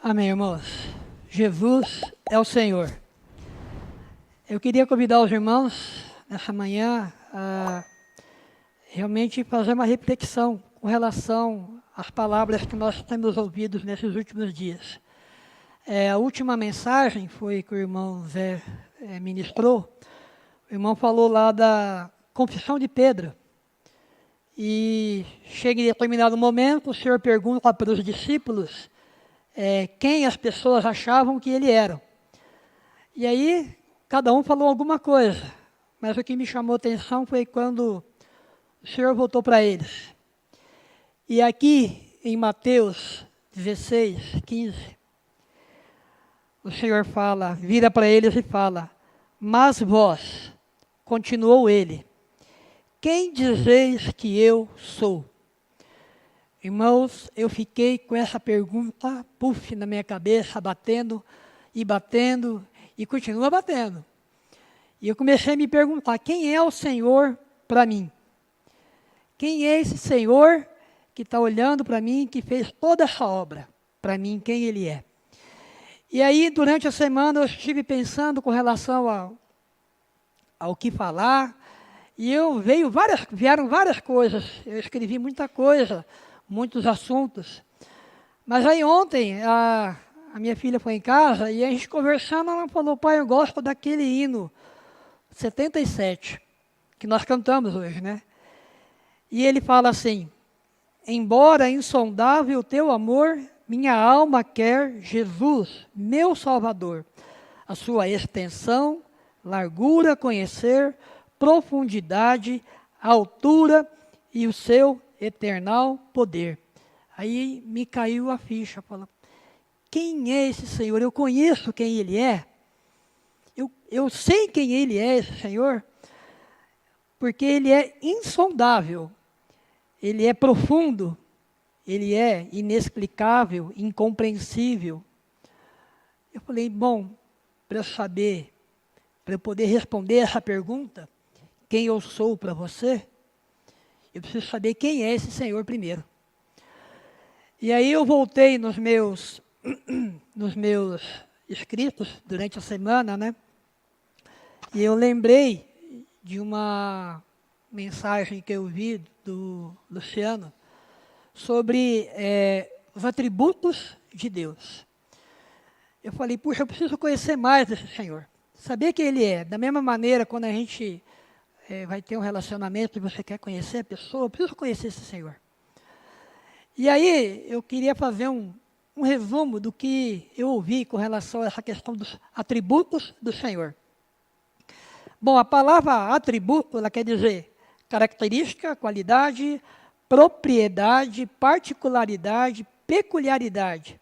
Amém, irmãos. Jesus é o Senhor. Eu queria convidar os irmãos nessa manhã a realmente fazer uma reflexão com relação às palavras que nós temos ouvido nesses últimos dias. A última mensagem foi que o irmão Zé ministrou. O irmão falou lá da confissão de Pedro. E chega em determinado momento, o Senhor pergunta para os discípulos quem as pessoas achavam que ele era. E aí, cada um falou alguma coisa. Mas o que me chamou a atenção foi quando o Senhor voltou para eles. E aqui, em Mateus 16, 15, o Senhor fala, vira para eles e fala: mas vós, continuou ele, quem dizeis que eu sou? Irmãos, eu fiquei com essa pergunta, na minha cabeça, batendo, e continua batendo. E eu comecei a me perguntar, quem é o Senhor para mim? Quem é esse Senhor que está olhando para mim, que fez toda essa obra? Para mim, quem Ele é? E aí, durante a semana, eu estive pensando com relação ao que falar, e vieram várias coisas, eu escrevi muita coisa, muitos assuntos. Mas aí ontem, a minha filha foi em casa e a gente conversando, ela falou: pai, eu gosto daquele hino 77, que nós cantamos hoje, né? E ele fala assim: embora insondável o teu amor, minha alma quer Jesus, meu Salvador. A sua extensão, largura conhecer, profundidade, altura e o seu eternal poder. Aí me caiu a ficha, fala: quem é esse Senhor? Eu conheço quem Ele é. Eu sei quem Ele é, esse Senhor, porque Ele é insondável, Ele é profundo, Ele é inexplicável, incompreensível. Eu falei, bom, para eu saber, para eu poder responder essa pergunta, quem eu sou para você, eu preciso saber quem é esse Senhor primeiro. E aí eu voltei nos meus escritos durante a semana, né? E eu lembrei de uma mensagem que eu vi do Luciano sobre os atributos de Deus. Eu falei, puxa, eu preciso conhecer mais desse Senhor. Saber quem Ele é. Da mesma maneira, quando a gente vai ter um relacionamento e você quer conhecer a pessoa, eu preciso conhecer esse Senhor. E aí, eu queria fazer um resumo do que eu ouvi com relação a essa questão dos atributos do Senhor. Bom, a palavra atributo, ela quer dizer característica, qualidade, propriedade, particularidade, peculiaridade.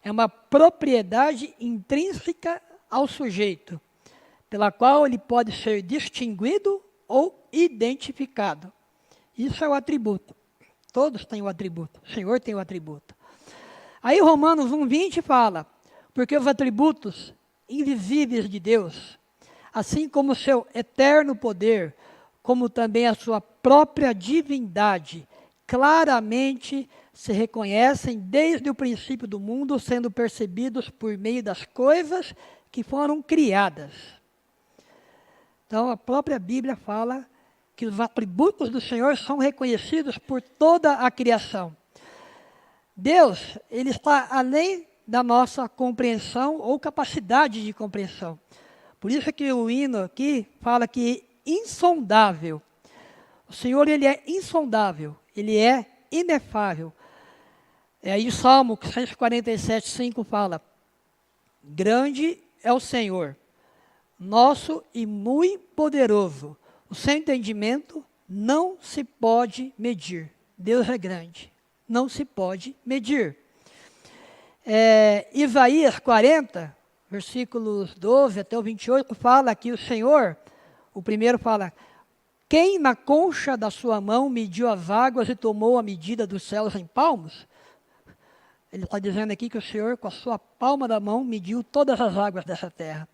É uma propriedade intrínseca ao sujeito, pela qual ele pode ser distinguido ou identificado. Isso é o atributo. Todos têm o atributo. O Senhor tem o atributo. Aí Romanos 1:20 fala, porque os atributos invisíveis de Deus, assim como o seu eterno poder, como também a sua própria divindade, claramente se reconhecem desde o princípio do mundo, sendo percebidos por meio das coisas que foram criadas. Então, a própria Bíblia fala que os atributos do Senhor são reconhecidos por toda a criação. Deus, Ele está além da nossa compreensão ou capacidade de compreensão. Por isso que o hino aqui fala que insondável. O Senhor, Ele é insondável, Ele é inefável. Aí o Salmo 147:5 fala, grande é o Senhor, nosso e muito poderoso. O seu entendimento não se pode medir. Deus é grande, não se pode medir. Isaías 40, versículos 12 até o 28, fala que o Senhor, o primeiro fala, quem na concha da sua mão mediu as águas e tomou a medida dos céus em palmos? Ele está dizendo aqui que o Senhor, com a sua palma da mão, mediu todas as águas dessa terra.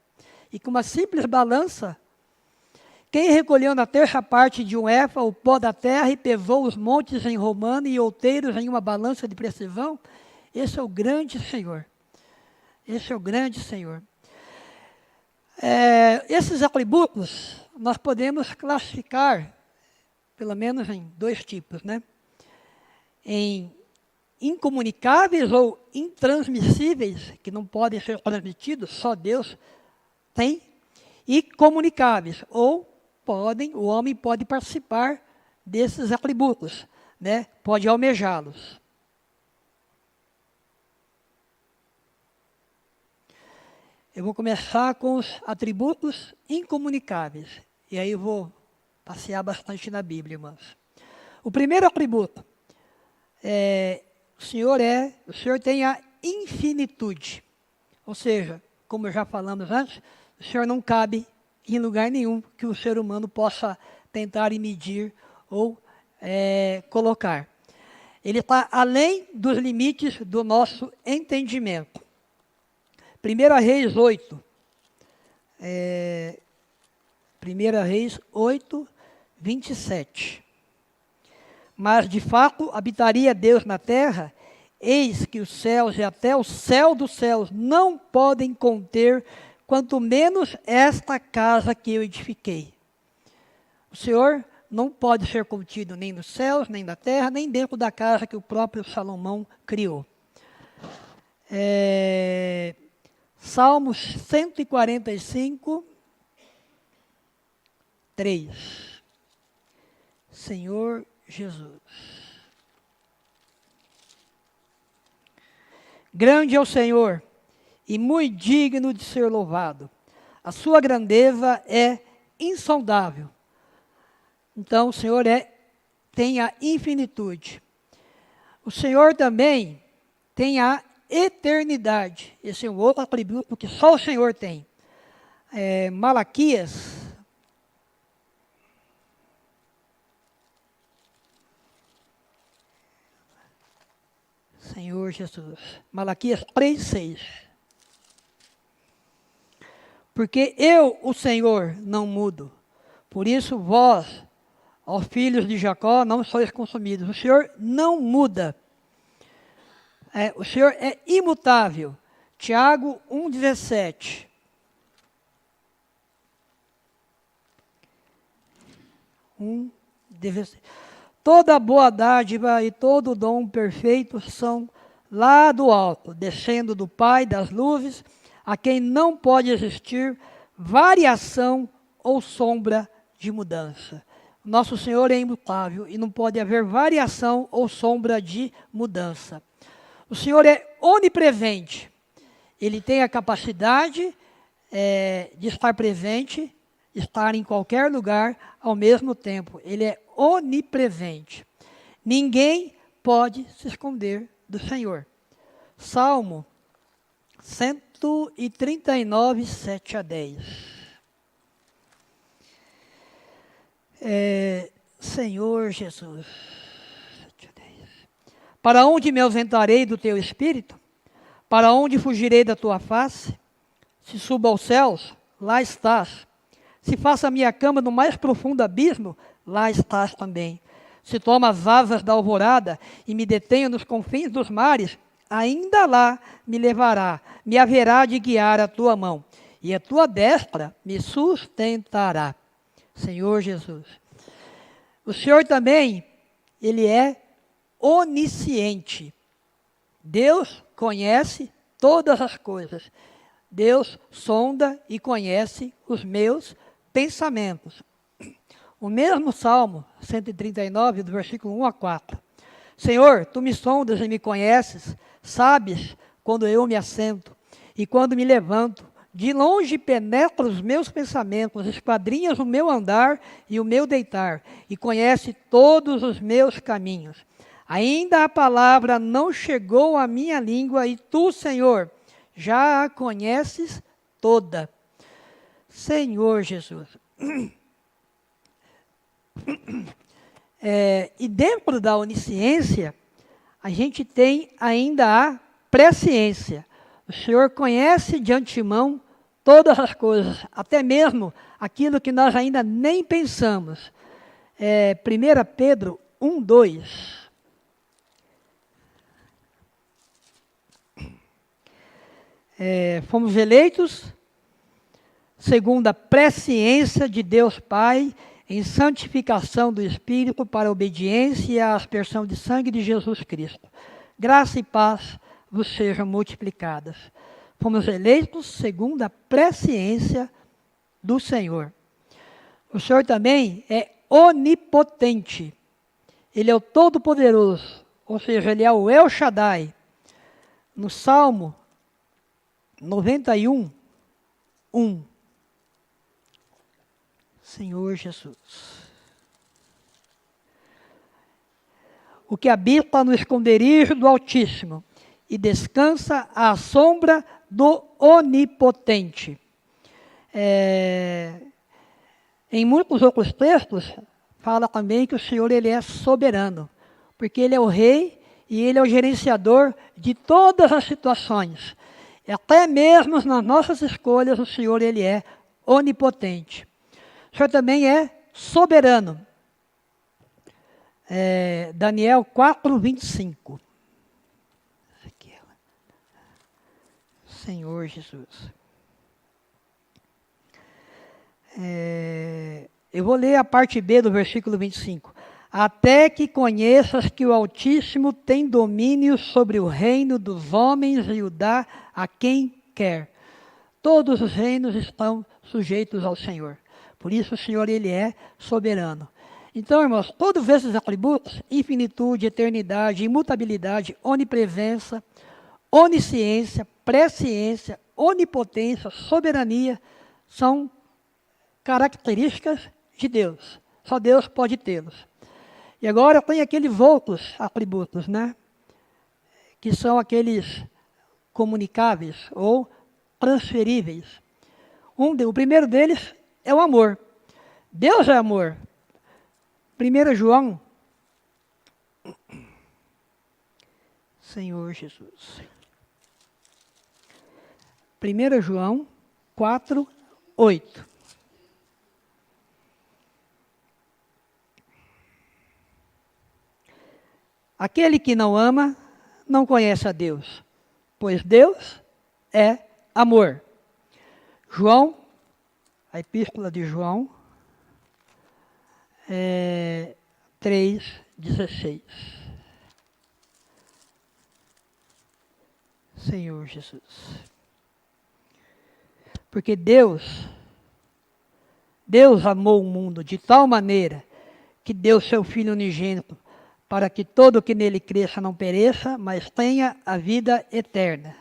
E com uma simples balança, Quem recolheu na terça parte de um éfa o pó da terra e pesou os montes em romano e outeiros em uma balança de precisão? Esse é o grande Senhor. Esse é o grande Senhor. Esses atributos nós podemos classificar, pelo menos em 2 tipos, né? Em incomunicáveis ou intransmissíveis, que não podem ser transmitidos, só Deus tem, e comunicáveis, ou o homem pode participar desses atributos, né? Pode almejá-los. Eu vou começar com os atributos incomunicáveis, e aí eu vou passear bastante na Bíblia, irmãos. O primeiro atributo o Senhor tem a infinitude. Ou seja, como já falamos antes, o Senhor não cabe em lugar nenhum que o ser humano possa tentar medir ou colocar. Ele está além dos limites do nosso entendimento. 1 Reis 8. 1 Reis 8, 27. Mas, de fato, habitaria Deus na terra, eis que os céus e até o céu dos céus não podem conter, quanto menos esta casa que eu edifiquei. O Senhor não pode ser contido nem nos céus, nem na terra, nem dentro da casa que o próprio Salomão criou. Salmos 145, 3. Senhor Jesus. Grande é o Senhor e muito digno de ser louvado. A sua grandeza é insondável. Então, o Senhor tem a infinitude. O Senhor também tem a eternidade. Esse é um outro atributo que só o Senhor tem. Malaquias. Senhor Jesus. Malaquias 3:6. Porque eu, o Senhor, não mudo. Por isso vós, ó filhos de Jacó, não sois consumidos. O Senhor não muda. O Senhor é imutável. Tiago 1,17. Toda boa dádiva e todo dom perfeito são lá do alto, descendo do Pai das luzes, a quem não pode existir variação ou sombra de mudança. Nosso Senhor é imutável e não pode haver variação ou sombra de mudança. O Senhor é onipresente. Ele tem a capacidade de estar presente, estar em qualquer lugar ao mesmo tempo. Ele é onipresente. Ninguém pode se esconder do Senhor. Salmo 139, 7-10. Senhor Jesus. Para onde me ausentarei do teu espírito? Para onde fugirei da tua face? Se suba aos céus, lá estás. Se faça a minha cama no mais profundo abismo, lá estás também. Se toma as asas da alvorada e me detenho nos confins dos mares, ainda lá me levará, me haverá de guiar a tua mão, e a tua destra me sustentará. Senhor Jesus. O Senhor também, Ele é onisciente. Deus conhece todas as coisas. Deus sonda e conhece os meus pensamentos. O mesmo Salmo 139, do versículo 1-4. Senhor, tu me sondas e me conheces, sabes quando eu me assento e quando me levanto. De longe penetra os meus pensamentos, esquadrinhas o meu andar e o meu deitar, e conhece todos os meus caminhos. Ainda a palavra não chegou à minha língua, e tu, Senhor, já a conheces toda. Senhor Jesus. E dentro da onisciência, a gente tem ainda a presciência. O Senhor conhece de antemão todas as coisas, até mesmo aquilo que nós ainda nem pensamos. 1 Pedro 1:2. Fomos eleitos segundo a presciência de Deus Pai, em santificação do Espírito para a obediência e a aspersão de sangue de Jesus Cristo. Graça e paz vos sejam multiplicadas. Fomos eleitos segundo a presciência do Senhor. O Senhor também é onipotente. Ele é o Todo-Poderoso, ou seja, Ele é o El Shaddai. No Salmo 91, 1. Senhor Jesus. O que habita no esconderijo do Altíssimo e descansa à sombra do Onipotente. Em muitos outros textos, fala também que o Senhor ele é soberano, porque Ele é o Rei e Ele é o gerenciador de todas as situações. Até mesmo nas nossas escolhas, o Senhor ele é onipotente. O Senhor também é soberano. Daniel 4:25. Senhor Jesus. Eu vou ler a parte B do versículo 25. Até que conheças que o Altíssimo tem domínio sobre o reino dos homens e o dá a quem quer. Todos os reinos estão sujeitos ao Senhor. Por isso o Senhor ele é soberano. Então, irmãos, todos esses atributos, infinitude, eternidade, imutabilidade, onipresença, onisciência, presciência, onipotência, soberania, são características de Deus. Só Deus pode tê-los. E agora tem aqueles outros atributos, né? Que são aqueles comunicáveis ou transferíveis. O primeiro deles é o amor. Deus é amor. 1 João. Senhor Jesus. 1 João 4:8. Aquele que não ama, não conhece a Deus, pois Deus é amor. João, a epístola de João, 3:16. Senhor Jesus. Porque Deus amou o mundo de tal maneira que deu seu Filho unigênito, para que todo o que nele cresça não pereça, mas tenha a vida eterna.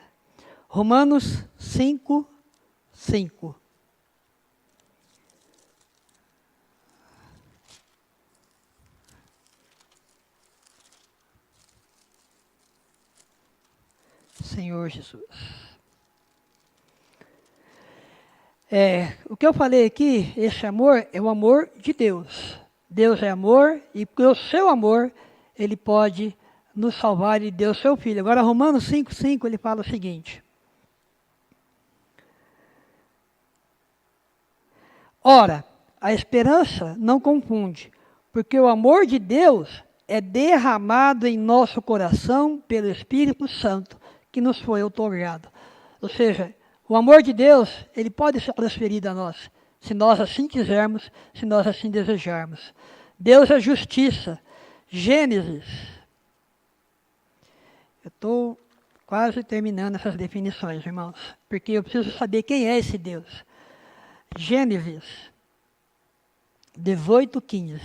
Romanos 5:5. Senhor Jesus. O que eu falei aqui, esse amor é o amor de Deus. Deus é amor e pelo seu amor Ele pode nos salvar e deu seu Filho. Agora, Romanos 5:5, ele fala o seguinte. Ora, a esperança não confunde, porque o amor de Deus é derramado em nosso coração pelo Espírito Santo, que nos foi outorgado. Ou seja, o amor de Deus, ele pode ser transferido a nós, se nós assim quisermos, se nós assim desejarmos. Deus é justiça. Gênesis. Eu estou quase terminando essas definições, irmãos, porque eu preciso saber quem é esse Deus. Gênesis 18:15.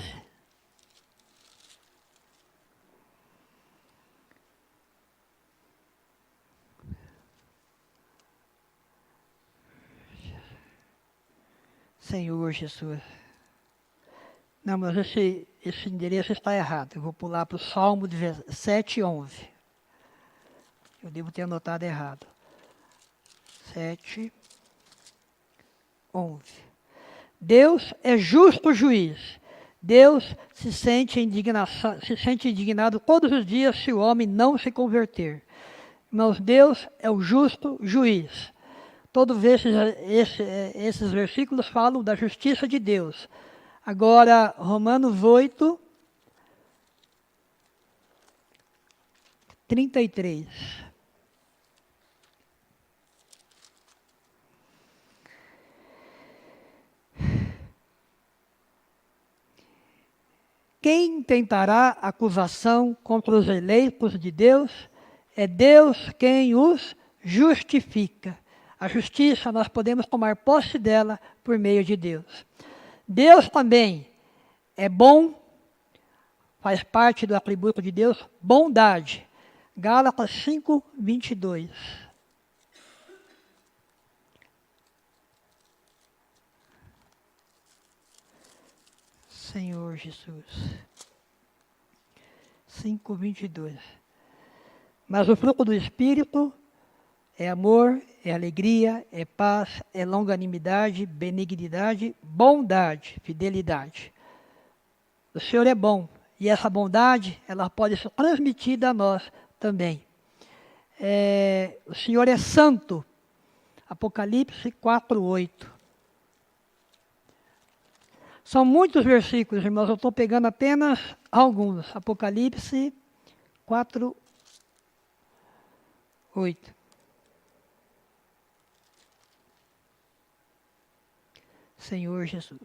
Senhor Jesus. Não, mas esse endereço está errado. Eu vou pular para o Salmo 7:11. Eu devo ter anotado errado. 7:11. Deus é justo juiz. Deus se sente indignado todos os dias se o homem não se converter. Mas Deus é o justo juiz. Todos esses versículos falam da justiça de Deus. Agora, Romanos 8, 33. Quem intentará acusação contra os eleitos de Deus? É Deus quem os justifica. A justiça, nós podemos tomar posse dela por meio de Deus. Deus também é bom, faz parte do atributo de Deus, bondade. Gálatas 5, 22. Senhor Jesus. 5, 22. Mas o fruto do Espírito é amor, é alegria, é paz, é longanimidade, benignidade, bondade, fidelidade. O Senhor é bom e essa bondade ela pode ser transmitida a nós também. O Senhor é santo. Apocalipse 4, 8. São muitos versículos, irmãos, eu estou pegando apenas alguns. Apocalipse 4, 8. Senhor Jesus.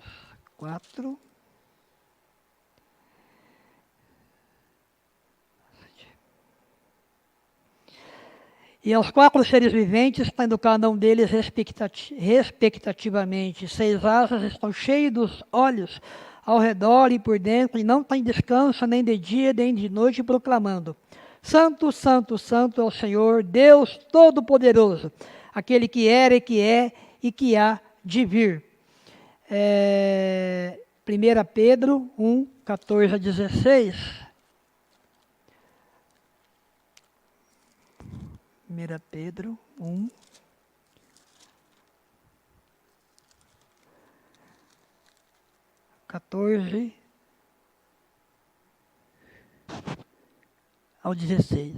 4. E aos 4 seres viventes, tendo cada um deles respectivamente 6 asas, estão cheios dos olhos ao redor e por dentro, e não tem descanso nem de dia nem de noite, proclamando: Santo, Santo, Santo é o Senhor, Deus Todo-Poderoso, aquele que era e que é e que há de vir. 1 Pedro 1, 14 a 16. 1 Pedro 1, 14 ao 16.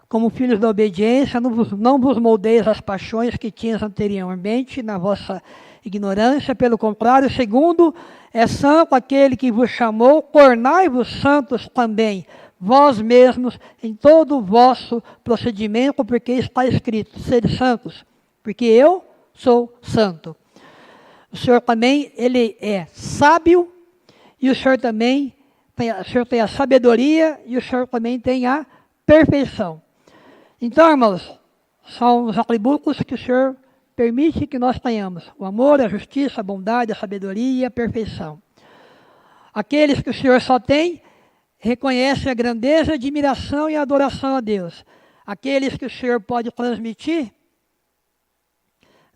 Como filhos da obediência, não vos moldeis as paixões que tinhas anteriormente na vossa ignorância, pelo contrário, segundo é santo aquele que vos chamou, tornai-vos santos também, vós mesmos, em todo o vosso procedimento, porque está escrito: sede santos, porque eu sou santo. O Senhor também, Ele é sábio, e o Senhor também tem a sabedoria, e o Senhor também tem a perfeição. Então, irmãos, são os atributos que o Senhor permite que nós tenhamos: o amor, a justiça, a bondade, a sabedoria e a perfeição. Aqueles que o Senhor só tem, reconhecem a grandeza, a admiração e a adoração a Deus. Aqueles que o Senhor pode transmitir,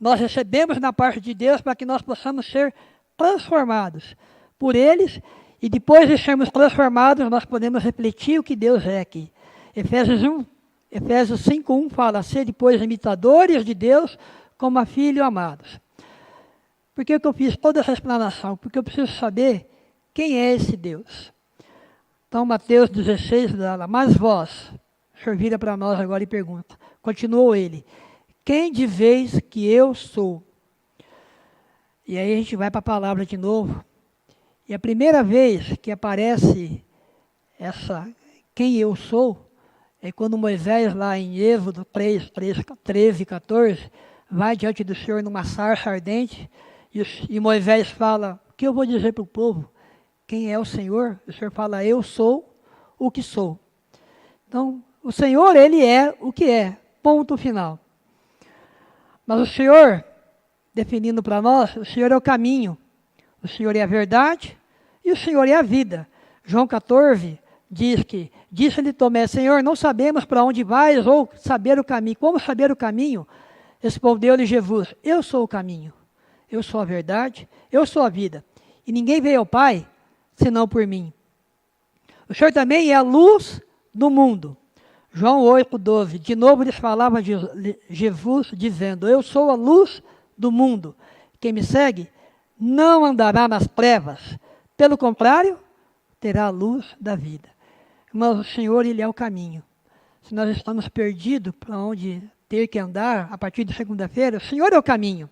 nós recebemos na parte de Deus para que nós possamos ser transformados por eles, e depois de sermos transformados, nós podemos refletir o que Deus é aqui. Efésios 5:1 fala: ser depois imitadores de Deus como a filhos amados. Por que eu fiz toda essa explanação? Porque eu preciso saber quem é esse Deus. Então, Mateus 16 fala: mas vós, o Senhor vira para nós agora e pergunta, continuou ele: quem dizeis que eu sou? E aí a gente vai para a palavra de novo. E a primeira vez que aparece essa quem eu sou, é quando Moisés, lá em Êxodo 13, 14, vai diante do Senhor numa sarça ardente, e Moisés fala: o que eu vou dizer para o povo? Quem é o Senhor? O Senhor fala: eu sou o que sou. Então, o Senhor, Ele é o que é, ponto final. Mas o Senhor, definindo para nós, o Senhor é o caminho, o Senhor é a verdade e o Senhor é a vida. João 14 diz que, disse-lhe Tomé: Senhor, não sabemos para onde vais ou saber o caminho. Como saber o caminho? Respondeu-lhe Jesus: eu sou o caminho, eu sou a verdade, eu sou a vida. E ninguém veio ao Pai senão por mim. O Senhor também é a luz do mundo. João 8:12. De novo lhes falava Jesus, dizendo: eu sou a luz do mundo. Quem me segue não andará nas trevas. Pelo contrário, terá a luz da vida. Mas o Senhor, Ele é o caminho. Se nós estamos perdidos para onde ter que andar a partir de segunda-feira, o Senhor é o caminho.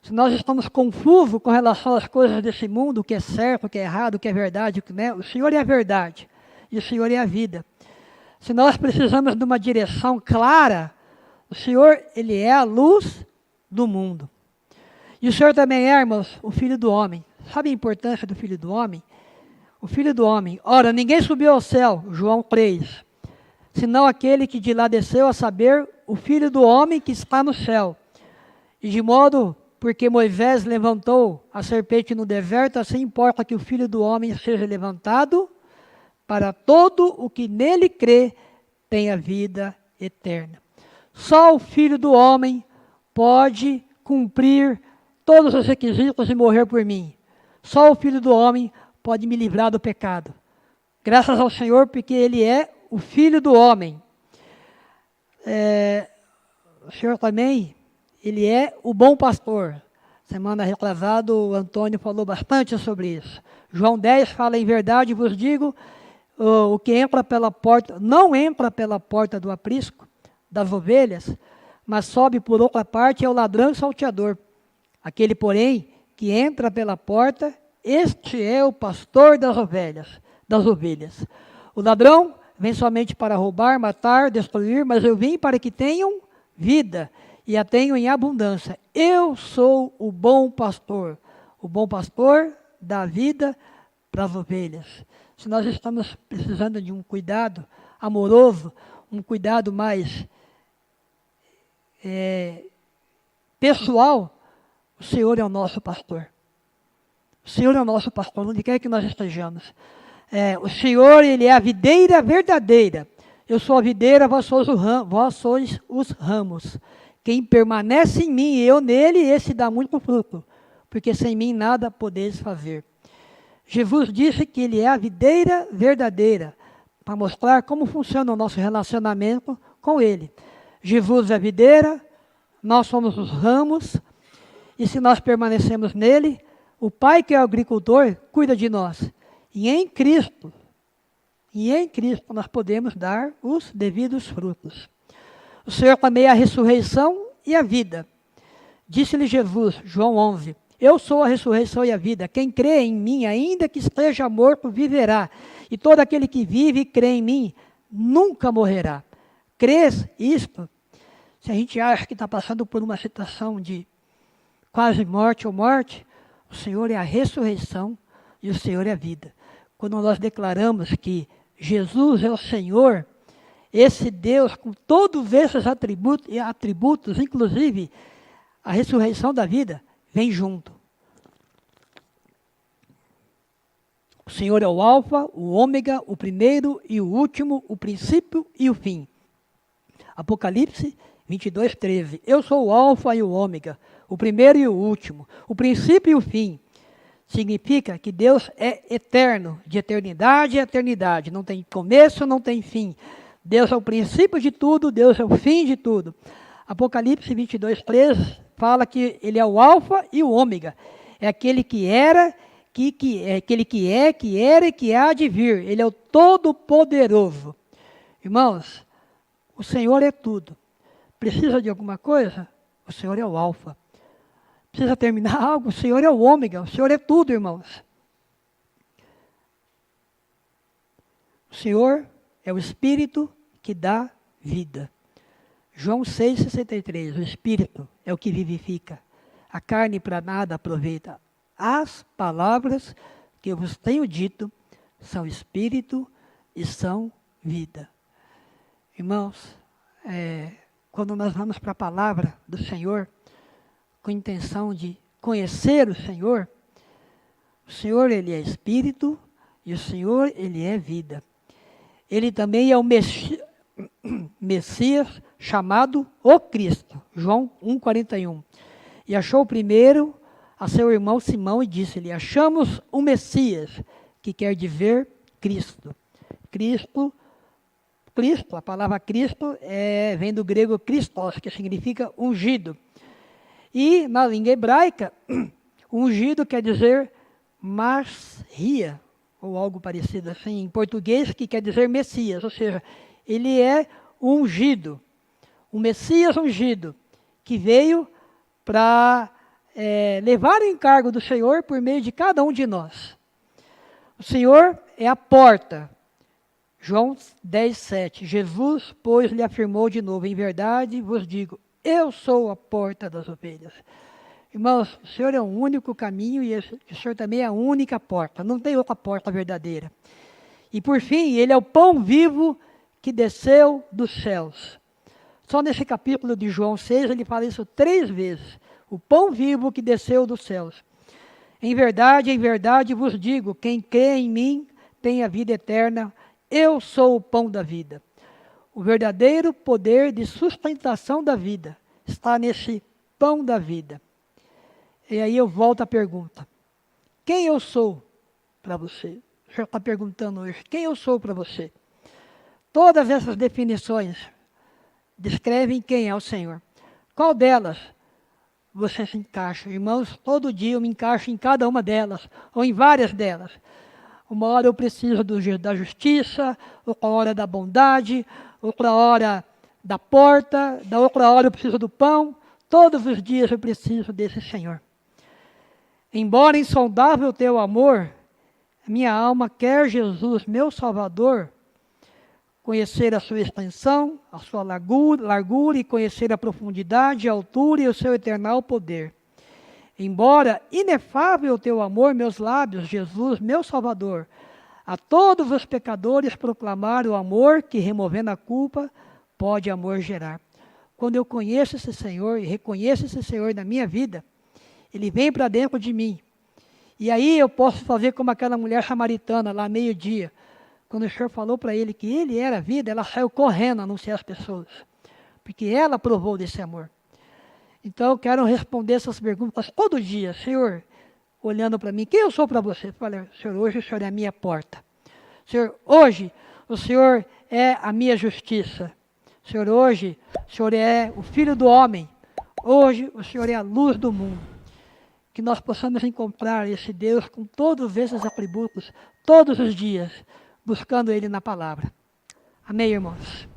Se nós estamos confusos com relação às coisas desse mundo, o que é certo, o que é errado, o que é verdade, o que não é, o Senhor é a verdade e o Senhor é a vida. Se nós precisamos de uma direção clara, o Senhor, Ele é a luz do mundo. E o Senhor também é, irmãos, o Filho do Homem. Sabe a importância do Filho do Homem? O Filho do Homem. Ora, ninguém subiu ao céu, João 3, senão aquele que de lá desceu, a saber, o Filho do Homem que está no céu. E de modo, porque Moisés levantou a serpente no deserto, assim importa que o Filho do Homem seja levantado, para todo o que nele crê tenha vida eterna. Só o Filho do Homem pode cumprir todos os requisitos e morrer por mim. Só o Filho do Homem pode me livrar do pecado. Graças ao Senhor, porque Ele é o Filho do Homem. O Senhor também, Ele é o bom pastor. Semana retrasada, o Antônio falou bastante sobre isso. João 10 fala, em verdade vos digo, o que entra pela porta, não entra pela porta do aprisco das ovelhas, mas sobe por outra parte é o ladrão e salteador. Aquele, porém, que entra pela porta, este é o pastor das ovelhas. O ladrão vem somente para roubar, matar, destruir, mas eu vim para que tenham vida e a tenham em abundância. Eu sou o bom pastor dá vida para as ovelhas. Se nós estamos precisando de um cuidado amoroso, um cuidado mais pessoal, o Senhor é o nosso pastor. O Senhor é o nosso pastor, onde quer que nós estejamos. O Senhor, Ele é a videira verdadeira. Eu sou a videira, vós sois os ramos. Quem permanece em mim e eu nele, esse dá muito fruto, porque sem mim nada podeis fazer. Jesus disse que Ele é a videira verdadeira, para mostrar como funciona o nosso relacionamento com Ele. Jesus é a videira, nós somos os ramos, e se nós permanecemos nele, o Pai, que é o agricultor, cuida de nós. E em Cristo nós podemos dar os devidos frutos. O Senhor também é a ressurreição e a vida. Disse-lhe Jesus, João 11, eu sou a ressurreição e a vida. Quem crê em mim, ainda que esteja morto, viverá. E todo aquele que vive e crê em mim, nunca morrerá. Crês isto? Se a gente acha que está passando por uma situação de quase morte ou morte, o Senhor é a ressurreição e o Senhor é a vida. Quando nós declaramos que Jesus é o Senhor, esse Deus com todos esses atributos, inclusive a ressurreição da vida, vem junto. O Senhor é o alfa, o ômega, o primeiro e o último, o princípio e o fim. Apocalipse 22, 13. Eu sou o alfa e o ômega, o primeiro e o último, o princípio e o fim. Significa que Deus é eterno, de eternidade a eternidade. Não tem começo, não tem fim. Deus é o princípio de tudo, Deus é o fim de tudo. Apocalipse 22, 13 fala que Ele é o alfa e o ômega. É aquele que era, aquele que é, que era e que há de vir. Ele é o Todo-Poderoso. Irmãos, o Senhor é tudo. Precisa de alguma coisa? O Senhor é o alfa. Precisa terminar algo? O Senhor é o ômega. O Senhor é tudo, irmãos. O Senhor é o Espírito que dá vida. João 6,63. O Espírito é o que vivifica. A carne para nada aproveita. As palavras que eu vos tenho dito são Espírito e são vida. Irmãos, quando nós vamos para a palavra do Senhor, com intenção de conhecer o Senhor, Ele é Espírito e o Senhor, Ele é vida. Ele também é o Messias chamado o Cristo. João 1,41. E achou primeiro a seu irmão Simão e disse-lhe, achamos o Messias, que quer dizer Cristo. Cristo, a palavra Cristo vem do grego Christos, que significa ungido. E na língua hebraica, ungido quer dizer Marsia, ou algo parecido assim, em português, que quer dizer Messias, ou seja, ele é ungido. um Messias ungido, que veio para levar o encargo do Senhor por meio de cada um de nós. O Senhor é a porta. João 10, 7. Jesus, pois, lhe afirmou de novo: em verdade vos digo, eu sou a porta das ovelhas. Irmãos, o Senhor é o único caminho e o Senhor também é a única porta. Não tem outra porta verdadeira. E por fim, Ele é o pão vivo que desceu dos céus. Só nesse capítulo de João 6, ele fala isso 3 vezes. O pão vivo que desceu dos céus. Em verdade vos digo, quem crê em mim tem a vida eterna. Eu sou o pão da vida. O verdadeiro poder de sustentação da vida está nesse pão da vida. E aí eu volto à pergunta. Quem eu sou para você? O senhor está perguntando hoje. Quem eu sou para você? Todas essas definições descrevem quem é o Senhor. Qual delas você se encaixa? Irmãos, todo dia eu me encaixo em cada uma delas, ou em várias delas. Uma hora eu preciso da justiça, outra hora da bondade, outra hora da porta, da outra hora eu preciso do pão. Todos os dias eu preciso desse Senhor. Embora insondável o teu amor, minha alma quer Jesus, meu Salvador, conhecer a sua extensão, a sua largura e conhecer a profundidade, a altura e o seu eternal poder. Embora inefável o teu amor, meus lábios, Jesus, meu Salvador, a todos os pecadores proclamar o amor que, removendo a culpa, pode amor gerar. Quando eu conheço esse Senhor e reconheço esse Senhor na minha vida, Ele vem para dentro de mim. E aí eu posso fazer como aquela mulher samaritana, lá meio-dia. Quando o Senhor falou para ele que Ele era a vida, ela saiu correndo a anunciar às pessoas. Porque ela provou desse amor. Então eu quero responder essas perguntas todo dia. Senhor, olhando para mim, quem eu sou para você? Eu falei, Senhor, hoje o Senhor é a minha porta. Senhor, hoje o Senhor é a minha justiça. Senhor, hoje o Senhor é o Filho do homem. Hoje o Senhor é a luz do mundo. Que nós possamos encontrar esse Deus com todos esses atributos, todos os dias, buscando Ele na palavra. Amém, irmãos?